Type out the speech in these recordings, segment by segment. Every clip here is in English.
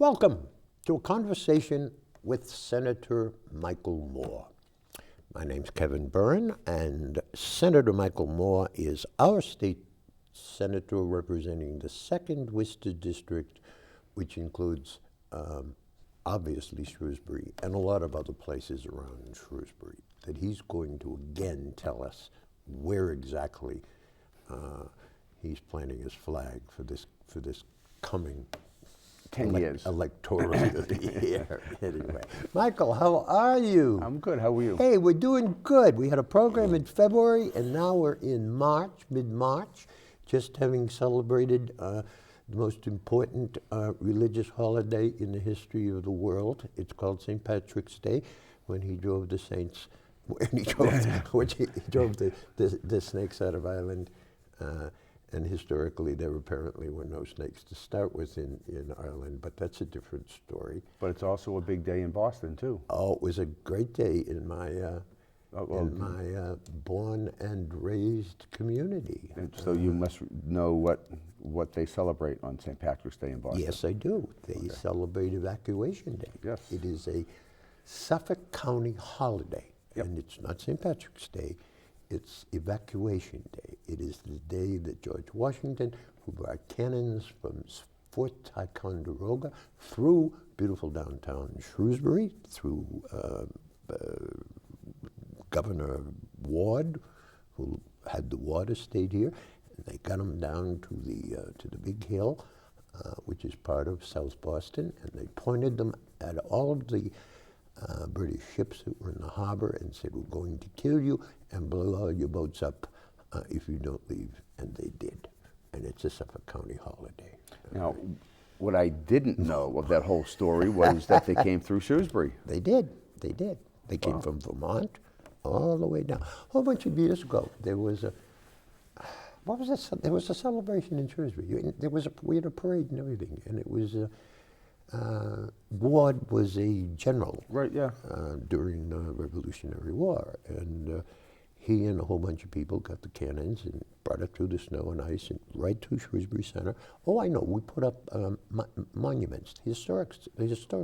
Welcome to a conversation with Senator Michael Moore. My name's Kevin Byrne, and Senator Michael Moore is our state senator representing the 2nd Worcester District, which includes obviously Shrewsbury and a lot of other places around Shrewsbury, that he's going to again tell us where exactly he's planting his flag for this coming 10 years. electoral year. Anyway, Michael, how are you? I'm good. How are you? Hey, we're doing good. We had a program in February, and now we're in March, mid-March, just having celebrated the most important religious holiday in the history of the world. It's called St. Patrick's Day, when he drove the saints, when he drove the snakes out of Ireland. And historically, there apparently were no snakes to start with in Ireland, but that's a different story. But it's also a big day in Boston, too. Oh, it was a great day in my born and raised community. And so you must know what they celebrate on St. Patrick's Day in Boston. Yes, I do. They celebrate Evacuation Day. Yes. It is a Suffolk County holiday, Yep. and it's not St. Patrick's Day. It's Evacuation Day. It is the day that George Washington, who brought cannons from Fort Ticonderoga through beautiful downtown Shrewsbury, through Governor Ward, who had the water state here, and they got them down to the big hill, which is part of South Boston, and they pointed them at all of the British ships that were in the harbor and said, "We're going to kill you and blow all your boats up if you don't leave." And they did. And it's a Suffolk County holiday. Now, what I didn't know of that whole story was that they came through Shrewsbury. They did. They did. They came from Vermont all the way down. A whole bunch of years ago, there was a there was a celebration in Shrewsbury. We had a parade and everything, and it was Ward was a general, Right, yeah. During the Revolutionary War, and he and a whole bunch of people got the cannons and brought it through the snow and ice and right to Shrewsbury Center. Oh, I know. We put up monuments. The Historic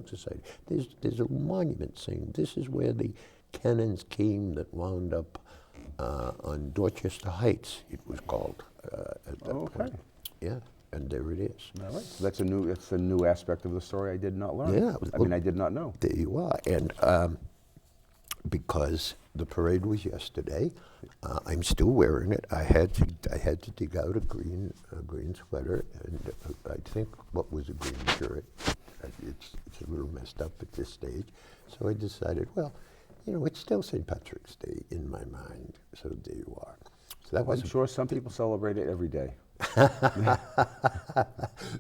Society. There's a monument saying this is where the cannons came that wound up on Dorchester Heights. It was called at that point. Yeah. And there it is. All right. So that's a new aspect of the story I did not learn. Yeah. I did not know. There you are. And because the parade was yesterday, I'm still wearing it. I had to dig out a green sweater, and I think what was a green shirt. It's a little messed up at this stage. So I decided, well, it's still St. Patrick's Day in my mind. So there you are. So that was I'm sure some people celebrate it every day.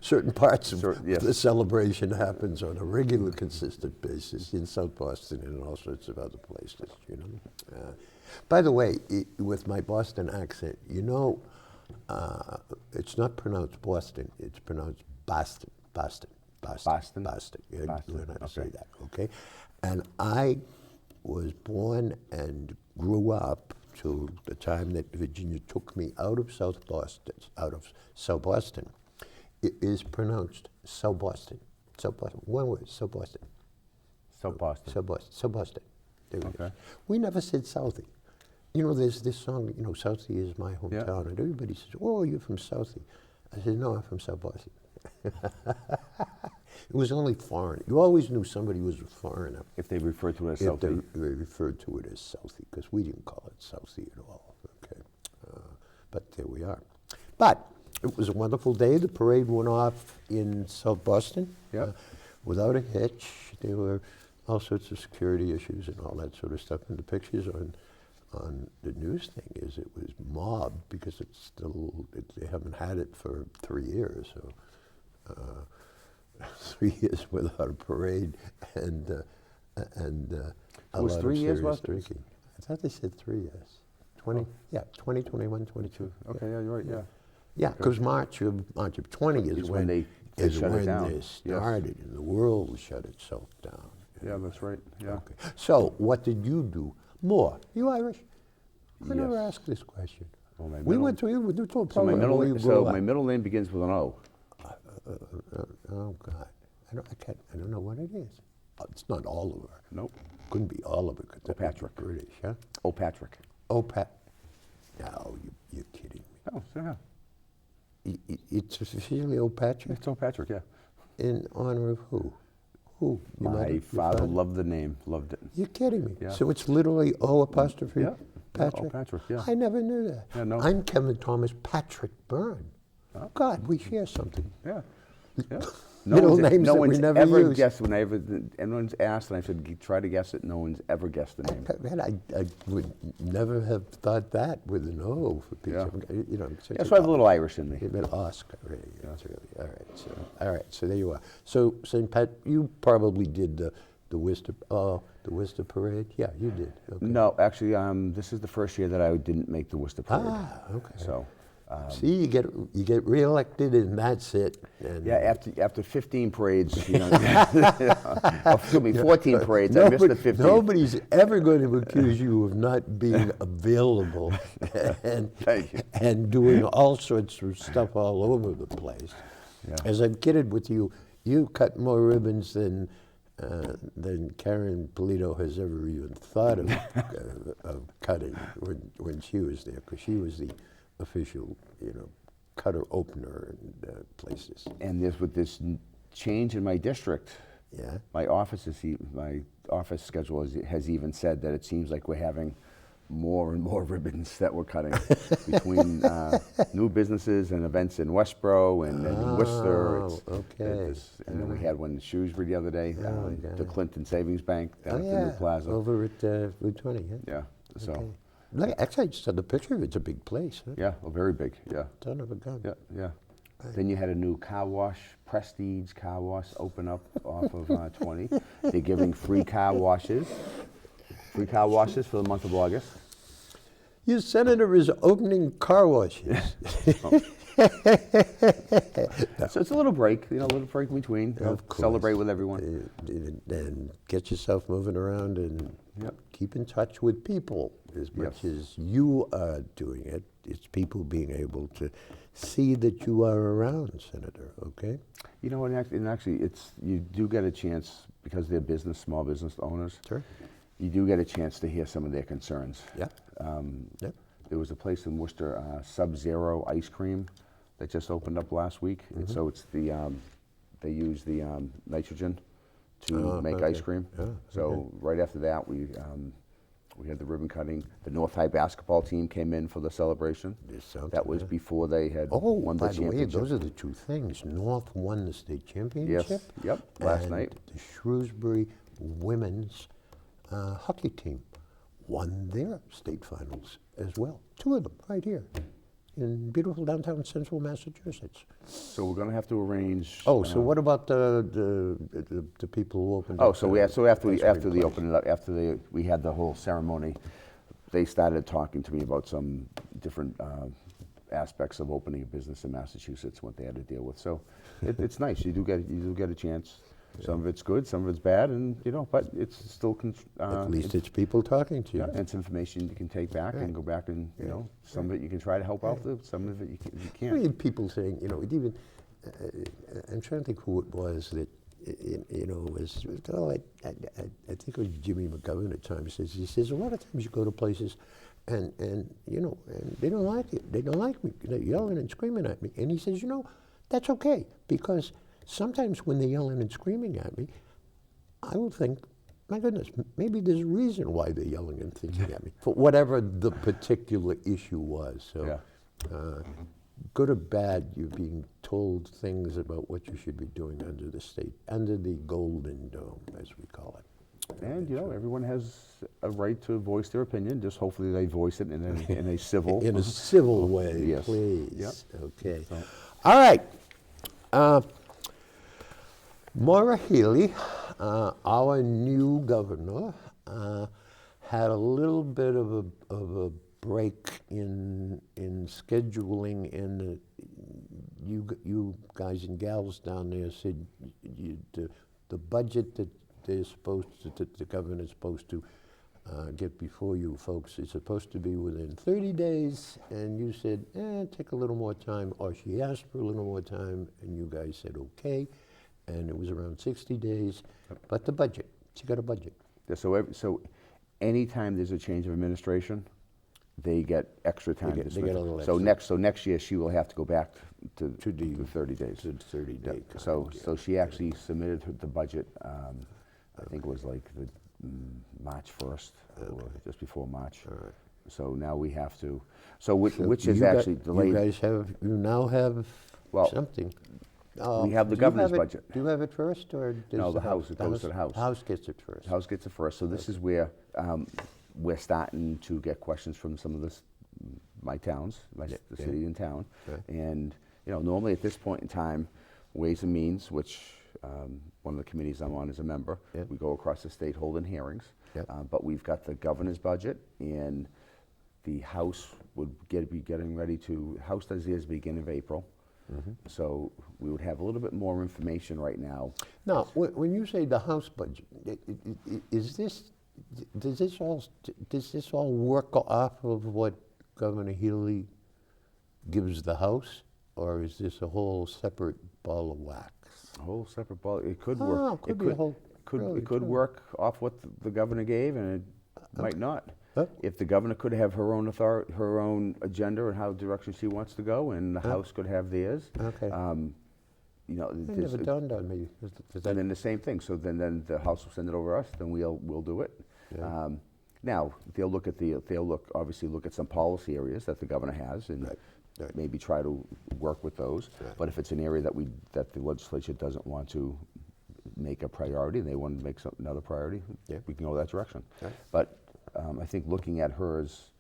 Certain parts of Yes. the celebration happens on a regular, consistent basis in South Boston and in all sorts of other places. By the way, with my Boston accent, it's not pronounced Boston; it's pronounced Boston. Boston. Boston? Boston. You Boston, learn how to say okay. that, okay? And I was born and grew up till the time that Virginia took me out of South Boston. It is pronounced South Boston. South Boston. One word, South Boston. South Boston. South Boston. There it is. Okay. We never said Southie. There's this song, Southie is my hometown, and everybody says, "Oh, you're from Southie." I said, "No, I'm from South Boston." It was only foreign. You always knew somebody was a foreigner If they refer to it as if Southie. they referred to it as Southie, because we didn't call it Southie at all. Okay, but there we are. But it was a wonderful day. The parade went off in South Boston without a hitch. There were all sorts of security issues and all that sort of stuff. And the pictures on the news thing is it was mobbed because they haven't had it for 3 years. So 3 years without a parade and a was lot 3 of years serious worth? drinking. I thought they said 3 years. 20, 21, 22. Okay, yeah, you're right, yeah. Yeah, because March of 20 is when they shut it down. this started, and the world shut itself down. Yeah, that's right, yeah. Okay. So, what did you do? More. You Irish? I never Yes. asked this question. Well, my We middle- went to a So my program where you grew up. middle name begins with an O. Oh God. I don't know what it is. It's not Oliver. Nope. Couldn't be Oliver because that's Patrick. British, huh? Oh, Patrick. Oh, Pat. No, you're kidding me. Oh, yeah. It's officially O'Patrick? It's Oh, Patrick, yeah. In honor of who? Who? Your mother? My Your father loved the name, loved it. You're kidding me. Yeah. So it's literally O apostrophe Yeah. Patrick? Oh, Patrick, yeah. I never knew that. Yeah, no. I'm Kevin Thomas Patrick Byrne. Oh. God, we share something. Yeah. Yeah. Middle names no that we one's never ever use. guessed when anyone's asked, and I said, try to guess it. No one's ever guessed the name. Man, I would never have thought that with an O for Pete's Yeah. sake. You know, such Yeah, so I have a little Irish in me. You've been Oscar, really. That's really all right. So there you are. So St. Pat, you probably did the Worcester Parade. Yeah, you did. Okay. No, actually, this is the first year that I didn't make the Worcester Parade. Ah, okay. So, See, you get reelected, and that's it. And yeah, after 15 parades, you know, excuse me, 14 parades, I missed the 15th. Nobody's ever going to accuse you of not being available and, Thank you. and doing all sorts of stuff all over the place. Yeah. As I'm kidding with you, you cut more ribbons than Karen Polito has ever even thought of cutting when she was there, because she was the official, cutter opener and places. And with this change in my district, Yeah. my office schedule has even said that it seems like we're having more and more ribbons that we're cutting between new businesses and events in Westboro and in Worcester. Okay. And then we had one in Shrewsbury the other day, God. the Clinton Savings Bank down Oh, at the new yeah, plaza. over at Route 20, yeah? Yeah. So, Okay. Look, actually, I just saw the picture of it. It's a big place, huh? yeah, well, very big. Yeah. Son of a gun. Yeah, yeah. Then you had a new car wash, Prestige Car Wash, open up off of 20. They're giving free car washes for the month of August. Your senator is opening car washes. So it's a little break, a little break in between. Of course. Celebrate with everyone. And get yourself moving around and Yep. keep in touch with people as much as you are doing it. It's people being able to see that you are around, Senator, okay? You know, and actually, you do get a chance, because they're small business owners. Sure. You do get a chance to hear some of their concerns. Yeah. Yeah. There was a place in Worcester, Sub-Zero Ice Cream, that just opened up last week. And so it's they use the nitrogen to make ice cream. Yeah, So right after that, we had the ribbon cutting. The North High basketball team came in for the celebration. This sounds That was good. before they had Oh, won the by the way, championship. those are the two things. North won the state championship. Yep, last and night. The Shrewsbury women's hockey team won their state finals as well. Two of them right here in beautiful downtown central Massachusetts. So we're going to have to arrange. Oh, so what about the people who opened? Oh, up so the after ice cream they place? opened it up, we had the whole ceremony, they started talking to me about some different aspects of opening a business in Massachusetts, what they had to deal with. So it's nice. You do get a chance. Some of it's good, some of it's bad, and but it's still. At least it's people talking to you. Yeah, it's information you can take back and go back and some of it you can try to help out with, some of it you I can't. mean, people saying, it even, I'm trying to think who it was that, was, I think it was Jimmy McGovern at times, he says, a lot of times you go to places and and they don't like it. They don't like me. They're yelling and screaming at me. And he says, that's okay, because sometimes when they're yelling and screaming at me, I will think, my goodness, maybe there's a reason why they're yelling and thinking at me, for whatever the particular issue was. So, good or bad, you're being told things about what you should be doing under the Golden Dome, as we call it. And everyone has a right to voice their opinion. Just hopefully they voice it in a civil. In a civil way, Yes. please. Yep. Okay. All right. Maura Healey, our new governor, had a little bit of a break in scheduling, and you guys and gals down there said the budget that the governor's supposed to get before you folks is supposed to be within 30 days, and you said, take a little more time, or she asked for a little more time, and you guys said okay. and it was around 60 days. But the budget, she got a budget. Yeah, so anytime there's a change of administration, they get extra time. get- to they get submit. a little So extra. next year, she will have to go back to To the- the 30 days. To the 30-day. So she actually submitted the budget, I think it was like the March 1st, or just before March. All right. So now we have to, so which is You got- actually delayed. You now have Well, something. we have the Do you governor's have it- budget. Do you have it first, or does No, the House, it goes to the House. The House gets it first. The House gets it first, so this is where we're starting to get questions from some of my towns, the Yeah. city and town. Okay. And, normally at this point in time, Ways and Means, which one of the committees I'm on as a member, Yeah. we go across the state holding hearings. Yeah. But we've got the governor's budget, and the House would be getting ready to, House does theirs beginning of April. Mm-hmm. So we would have a little bit more information right now. Now, when you say the House budget, is this, does this all work off of what Governor Healy gives the House, or is this a whole separate ball of wax? A whole separate ball. It could Oh, work. could be a whole- Could really, it could too. work off what the governor gave, and it might not. Huh? If the governor could have her own her own agenda and how direction she wants to go, and the House could have theirs. Okay. It there's- never dawned on me. Is that- and then the same thing. So then the House will send it over to us. Then we'll do it. Yeah. Now they'll obviously look at some policy areas that the governor has, and Right. maybe try to work with those. Right. But if it's an area that the legislature doesn't want to make a priority, they want to make another priority, Yeah. we can go that direction. Right. But I think looking at hers,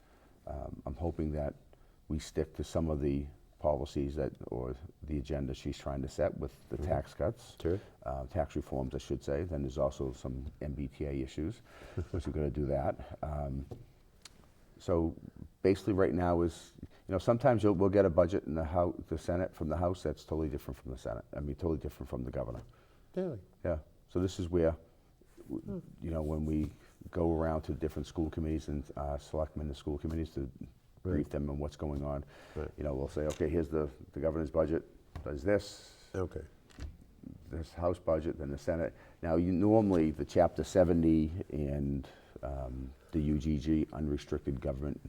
I'm hoping that we stick to some of the policies or the agenda she's trying to set with the tax cuts, Sure. tax reforms, I should say. Then there's also some MBTA issues, which we're going to do that. So basically, right now is, sometimes we'll get a budget in the Senate from the House that's totally different from the Senate. I mean, totally different from the governor. Really? Yeah. So this is where, when we go around to different school committees and selectmen and school committees to brief them on what's going on, Right. we'll say, okay, here's the governor's budget, does this, Okay. this House budget, then the Senate. Now, normally, the Chapter 70 and the UGG, unrestricted government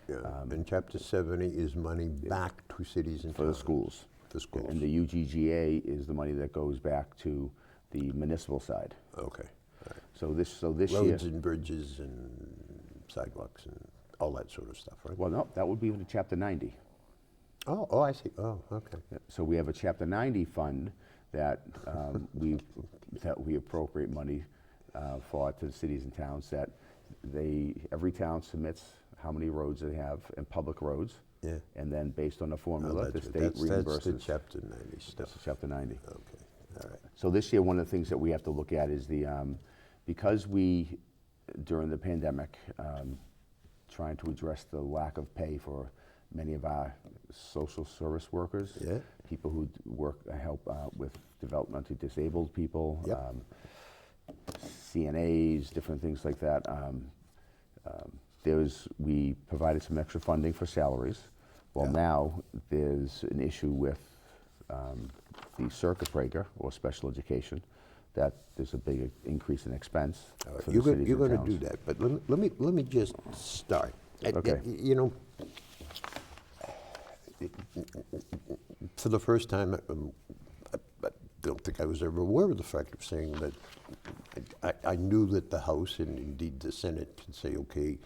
Yeah. And Chapter 70 is money back to cities and for the towns. schools. For schools. And the UGGA is the money that goes back to the municipal side. Okay. All right. So this year, Roads and bridges and sidewalks and all that sort of stuff, right? well, no, that would be the Chapter 90. Oh, I see. Oh, okay. So we have a Chapter 90 fund that we appropriate money for to the cities and towns that every town submits how many roads they have and public roads. Yeah. And then based on the Oh, formula, the that's state That's the reimburses. Chapter 90 stuff. That's Chapter 90. Okay. All right. So this year, one of the things that we have to look at is because we, during the pandemic, trying to address the lack of pay for many of our social service workers, Yeah. people who help with developmentally disabled people, Yep. CNAs, different things like that. We provided some extra funding for salaries. Well, Yeah. now there's an issue with the circuit breaker or special education, that there's a big increase in expense All right. for You're the going cities and to towns. do that, but let me just start. Okay. For the first time, I don't think I was ever aware of the fact of saying that I knew that the House and indeed the Senate can say, okay,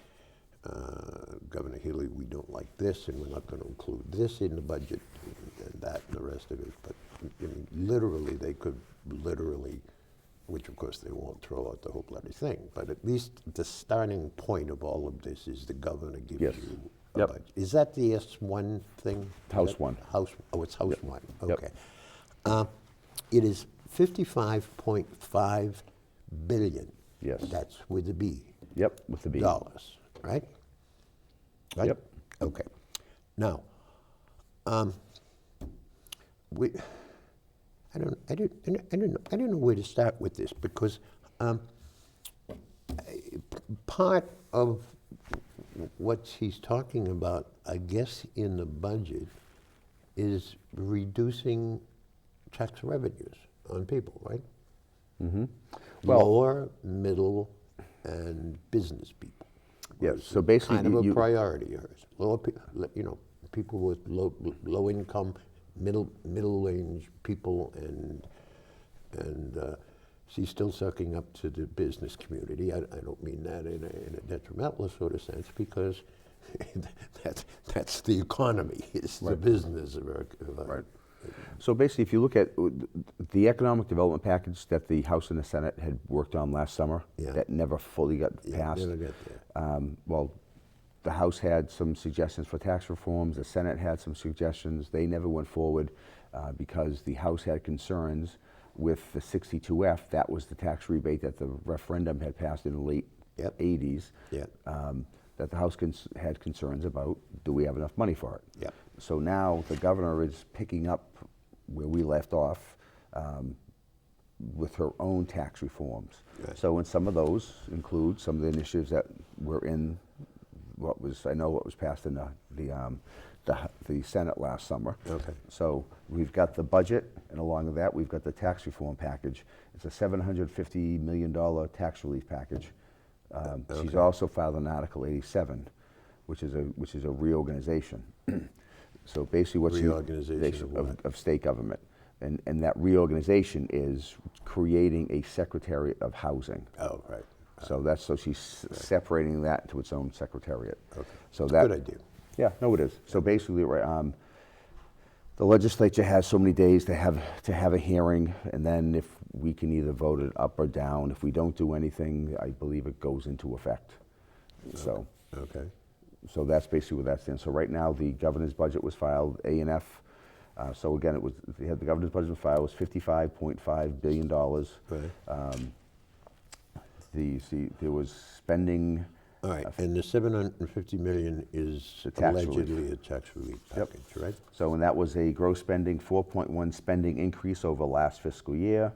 Governor Healy, we don't like this, and we're not going to include this in the budget, and that, and the rest of it. But I mean, literally, they could literally, which of course they won't throw out the whole bloody thing, but at least the starting point of all of this is the governor gives Yes. you a Yep. budget. Is that the S1 thing? House That- one. It's House 1, Yep. okay. It is 55.5 billion. Yes. That's with a B. Yep, with the B. Dollars, right? Right? Yep. Okay. Now, I don't know where to start with this, because part of what he's talking about, I guess, in the budget is reducing tax revenues. on people, right? Well- Lower, middle, and business people. Yeah, was so basically kind of a you- priority. Lower, people with low income, middle range people, and she's still sucking up to the business community. I don't mean that in a detrimental sort of sense, because that's the economy. It's the business of our. Right. So basically, if you look at the economic development package that the House and the Senate had worked on last summer, Yeah. that never fully got passed. Never got there. Well, the House had some suggestions for tax reforms. The Senate had some suggestions. They never went forward because the House had concerns with the 62F. That was the tax rebate that the referendum had passed in the late Yep. 80s. Yep. That the House had concerns about. Do we have enough money for it? Yep. So now the governor is picking up where we left off with her own tax reforms. Right. So, and some of those include some of the initiatives that were in what was passed in the Senate last summer. Okay. So we've got the budget, and along with that, we've got the tax reform package. It's a $750 million tax relief package. She's Okay. also filed an Article 87, which is a reorganization. So basically, what's Reorganization of what? of state government, and that reorganization is creating a Secretary of Housing. Oh, right. So she's separating that into its own secretariat. Okay. So It's a that good idea. Yeah, no, it is. So basically, right, the legislature has so many days to have a hearing, and then if we can either vote it up or down. If we don't do anything, I believe it goes into effect. So. Okay. So that's basically what that stands. So right now, the governor's budget was filed, A&F. So again, the governor's budget was filed was $55.5 billion. Right. There was spending. All right, and the 750 million is The tax relief. allegedly a tax relief Yep. package, right? So, and that was a gross spending, 4.1 spending increase over last fiscal year.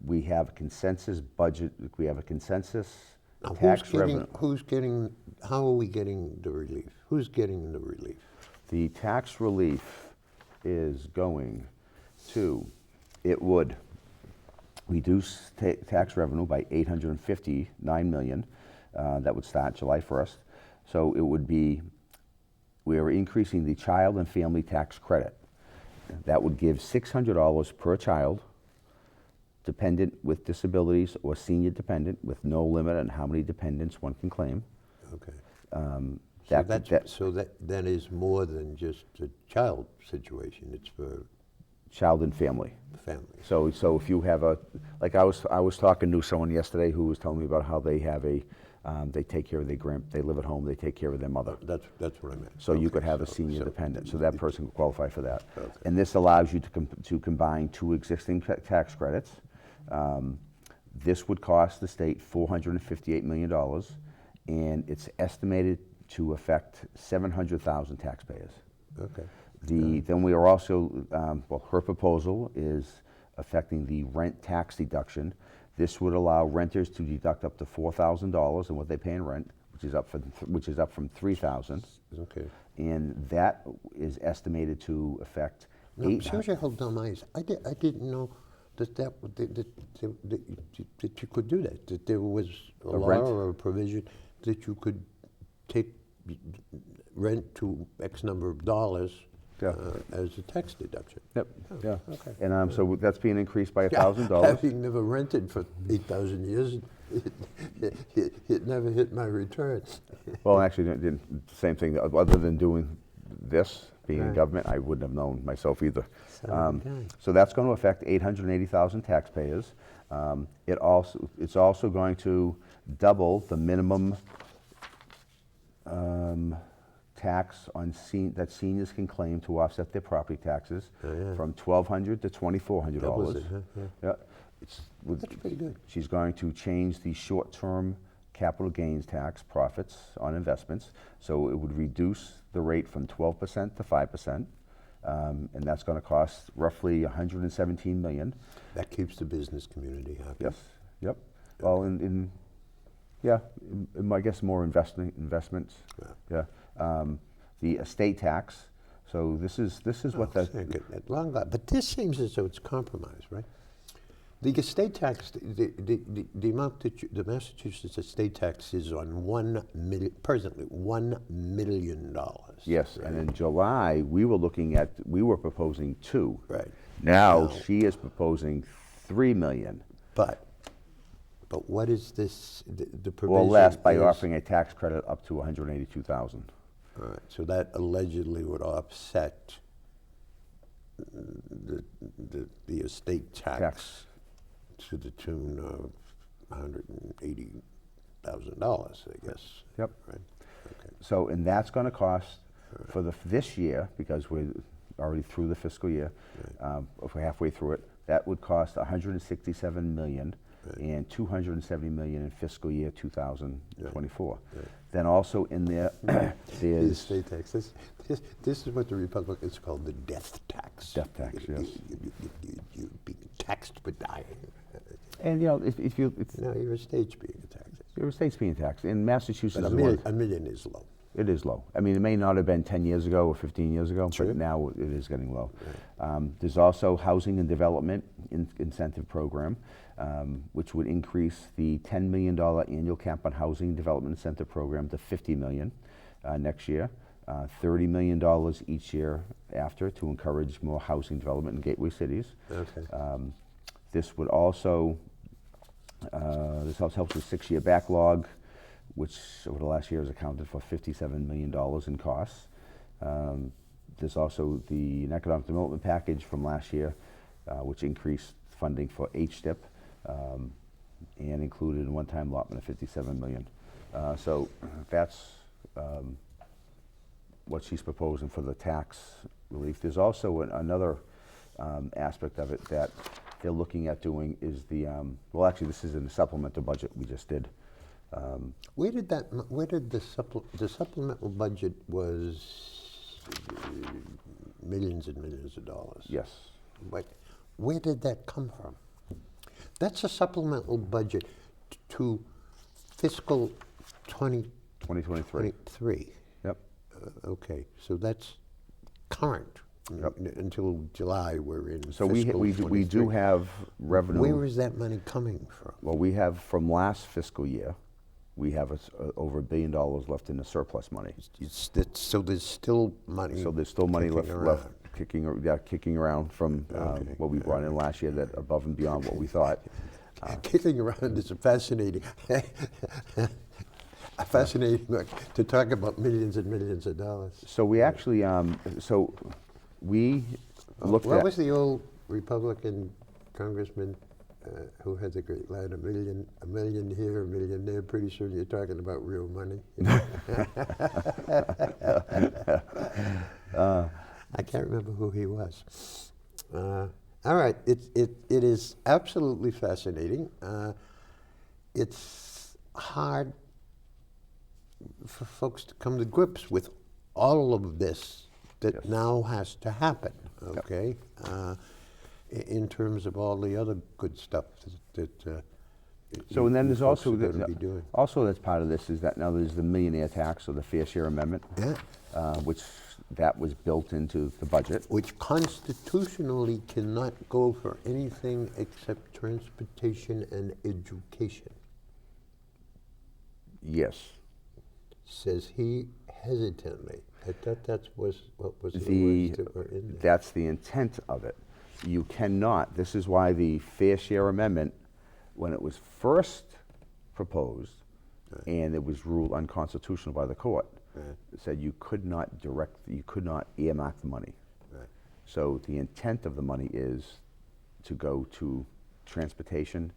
We have a consensus budget. We have a consensus Now, tax revenue. how are we getting the relief? Who's getting the relief? The tax relief is going to, it would reduce tax revenue by $859 million. That would start July 1st. So it would be, we are increasing the child and family tax credit. That would give $600 per child, dependent with disabilities or senior dependent, with no limit on how many dependents one can claim. Okay. So that is more than just a child situation. It's for child and family. the family. So if you have like I was talking to someone yesterday who was telling me about how they have they take care of they live at home, they take care of their mother. That's what I meant. So you Okay, could have a senior dependent, so that person could qualify for that. Okay. And this allows you to combine two existing tax credits. This would cost the state $458 million, and it's estimated to affect 700,000 taxpayers. Okay. Then we are also, her proposal is affecting the rent tax deduction. This would allow renters to deduct up to $4,000 in what they pay in rent, which is up from $3,000, Okay. and that is estimated to affect Now, seriously, how dumb I is. I didn't know that you could do that. That there was a law rent? or a provision that you could take rent to X number of dollars Yeah. as a tax deduction. Yep. Yeah. okay. And so that's being increased by $1,000. Having never rented for 8,000 years, it never hit my return. Well, actually, same thing. Other than doing this, being in Right. government, I wouldn't have known myself either. Okay. So that's going to affect 880,000 taxpayers. It's also going to double the minimum tax on that seniors can claim to offset their property taxes Oh, yeah. from $1,200 to $2,400. Doubles it, huh? Yeah. Yeah. That's pretty good. She's going to change the short-term capital gains tax profits on investments. So it would reduce the rate from 12% to 5%. And that's going to cost roughly $117 million. That keeps the business community happy. Yes. Yep. Well, I guess more investments. Yeah. Yeah. The estate tax. So this is what the At long last, but this seems as though it's compromised, right? The estate tax, the amount that the Massachusetts estate tax is on presently $1 million. yes, right? and in July we were proposing 2. Right. Now Now- she is proposing 3 million. But what is this? The provision Well, less by is- offering a tax credit up to 182,000. All right, so that allegedly would offset the estate tax to the tune of $180,000, I guess. Yep. Right. Okay. So, and that's going to cost for this year, because we're already through the fiscal year, if we're halfway through it, that would cost 167 million and 270 million in fiscal year 2024. Then also in there, The there's estate tax. This is what the Republicans call the death tax. Death tax, yes. You're being taxed for dying. and if you it's, No, your estate's being taxed. your estate's being taxed in Massachusetts. But is one- a million is low. It is low. I mean, it may not have been 10 years ago or 15 years ago, Sure. but now it is getting low. There's also Housing and Development Incentive Program, which would increase the $10 million annual cap on Housing and Development Incentive Program to $50 million next year, $30 million each year after to encourage more housing development in gateway cities. Okay. This would also, this also helps with 6-year backlog, which over the last year has accounted for $57 million in costs. There's also the economic development package from last year, which increased funding for HDIP and included a one-time allotment of $57 million. So that's what she's proposing for the tax relief. There's also another aspect of it that they're looking at doing is the, well, actually this is in the supplemental budget we just did. Where did the supplemental budget was millions and millions of dollars? Yes. Where did that come from? That's a supplemental budget to fiscal 2023. 2023. Yep. Okay, so that's current. Yep. Until July, we're in So fiscal we do 23. have revenue. Where is that money coming from? Well, we have from last fiscal year, we have over $1 billion left in the surplus money. So there's still money. So there's still money kicking left around. kicking around from Okay. what we brought in last year, that above and beyond what we thought. Kicking around is a fascinating, to talk about millions and millions of dollars. So we actually, so we looked What at. was the old Republican congressman who had the great line, a million here, a million there? Pretty soon you're talking about real money. You know? I can't remember who he was. All right, it is absolutely fascinating. It's hard for folks to come to grips with all of this that Yes. now has to happen, okay? In terms of all the other good stuff that So and then there's folks also are gonna be doing. also that's part of this is that now there's the millionaire tax or the fair share amendment, Yeah. which that was built into the budget. Which constitutionally cannot go for anything except transportation and education, Yes. says he hesitantly. I thought that was what was the The words that were in there. that's the intent of it. You cannot. This is why the fair share amendment, when it was first proposed, and it was ruled unconstitutional by the court, it said you could not earmark the money. Right. So the intent of the money is to go to transportation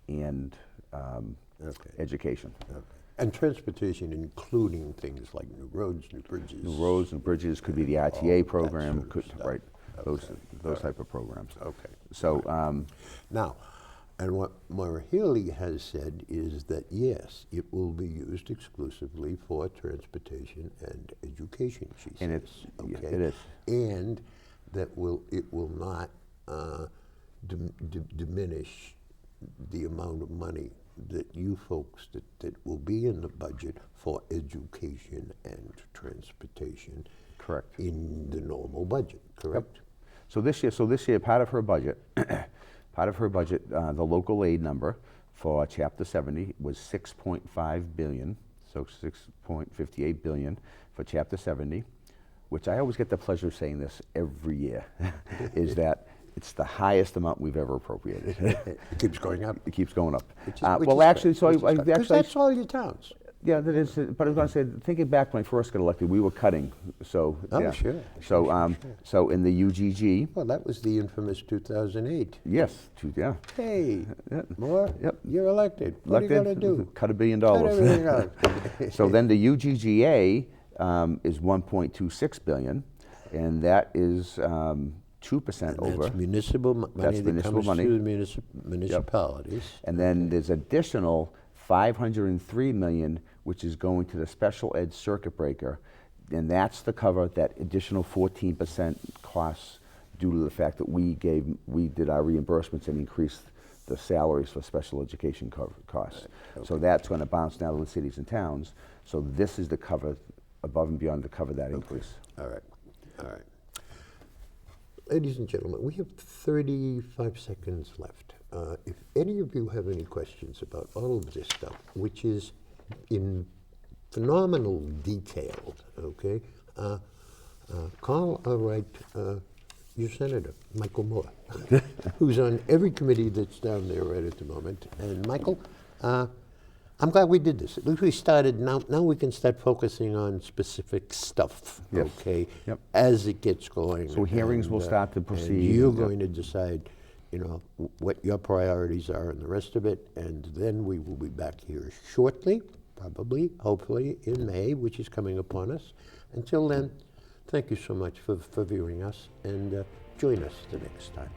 and Okay. education. Okay. And transportation, including things like new roads, new bridges. New roads and bridges could be the RTA that program, sort of could, stuff. right? Those Okay. those type of programs. Okay. So Now, and what Maura Healey has said is that yes, it will be used exclusively for transportation and education. She says, And it's- yeah, okay? it is. and that it will not diminish the amount of money that you folks that will be in the budget for education and transportation. Correct. in the normal budget, correct? So this year, part of her budget, the local aid number for Chapter 70 was 6.5 billion, so 6.58 billion for Chapter 70, which I always get the pleasure of saying this every year, is that it's the highest amount we've ever appropriated. It keeps going up. It keeps going up. Which Well, is actually, great, so which is great. 'Cause actually, that's all your towns. yeah, that is. But I was going to say, thinking back when I first got elected, we were cutting. So Oh, yeah. sure, So so in the UGG, Well, that was the infamous 2008. yes, yeah. Hey, Moore, Yep. you're elected. What are you going to Elected, do? Cut $1 billion. Cut everything out. So then the UGGA is 1.26 billion, and that is 2% over. That's municipal money That's that municipal comes money. to the municipalities. And then there's additional 503 million, which is going to the special ed circuit breaker, and that's to cover that additional 14% costs due to the fact that we did our reimbursements and increased the salaries for special education costs. So that's going to bounce down to the cities and towns. So this is to cover above and beyond to cover that increase. All right, all right. Ladies and gentlemen, we have 35 seconds left. If any of you have any questions about all of this stuff, which is in phenomenal detail, okay, call or write your senator, Michael Moore, who's on every committee that's down there right at the moment. And Michael, I'm glad we did this. At least we started. Now we can start focusing on specific stuff. Yes. Okay. Yep. As it gets going. So hearings will start to and proceed. you're Yep. going to decide, what your priorities are and the rest of it, and then we will be back here shortly, probably, hopefully in May, which is coming upon us. Until then, thank you so much for viewing us, and join us the next time.